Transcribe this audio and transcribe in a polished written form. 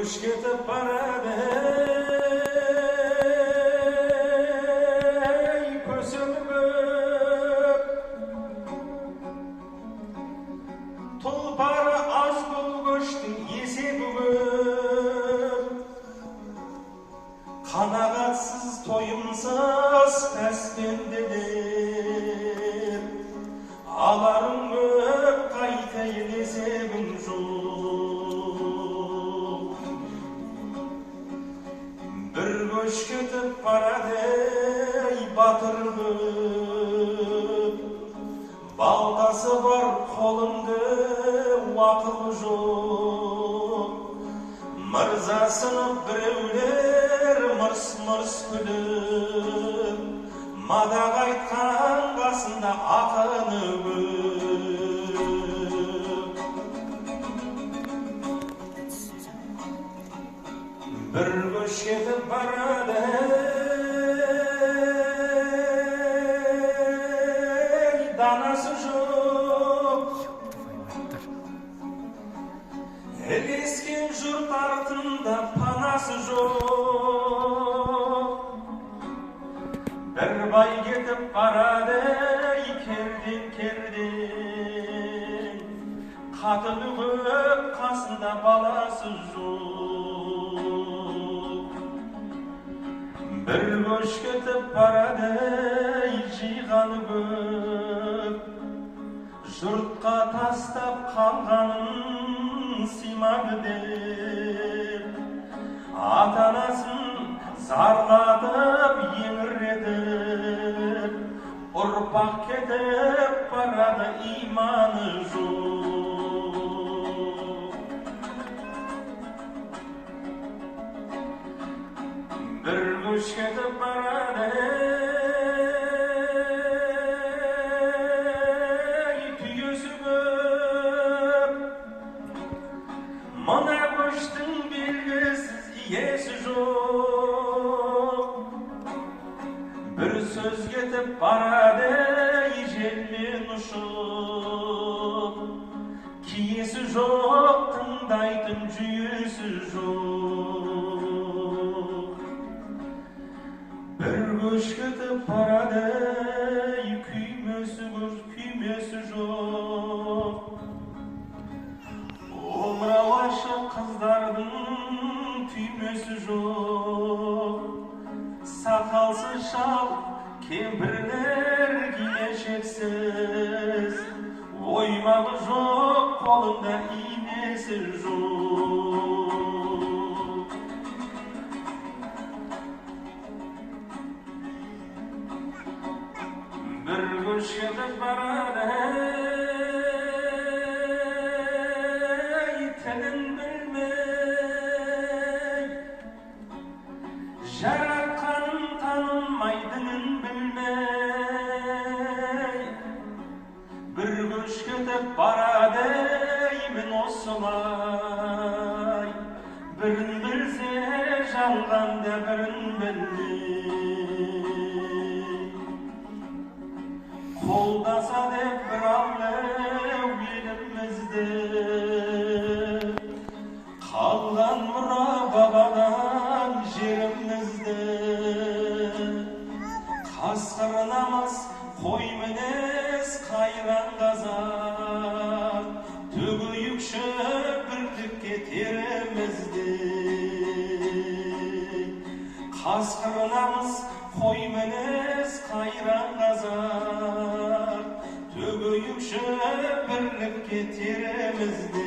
kuş ketip baradi kösümüp tulpar az bul köştün esi bugün kanagatsız toyumsuz peskendiler alarım öp kaytayın esebin bir köş ketip baradi batırgıp baltası var kolunda vakıl жоқ mırzasını birevler mırs mırs gülüp madak aytkan qasında akını bir köş ketip baradi danası жоқ Elesken jurt артында panası жоқ bir bay ketip baradi kerден қатыны көп қасында баласы жоқ bir köş ketip baradi жиғаны көп жұртқа тастап қалғанын сыймады деп ата-анасын зарлатып еңіретіп ұрпақ кетіп барады иманы жоқ бір көш кетіп барады Mına köştün belgisiz iyesi жоқ bir söz ketip baradi желмен ұшып киесі жоқ тыңдайтын жүйесі жоқ bir көш кетip барadi күймесі жоқ омырау ашық қыздардың түймесі жоқ сақалсыз шал кемпірлер кимешексіз оймағы жоқ қолында инесі жоқ бір көш кетіп барады тілін білмей жаратқанын танымай дінін білмей бір көш кетіп барады мен осылай бірін білсе жалғанда бірін білмей қолдаса деп бір аллау елімізді қалған мұра бабадан жерімізді қасқыр намаз қой мінез қайран қазақ төгейік бірлікке терімізді қасқыр намаз қой мінез қайран қазақ төгейік бірлікке терімізді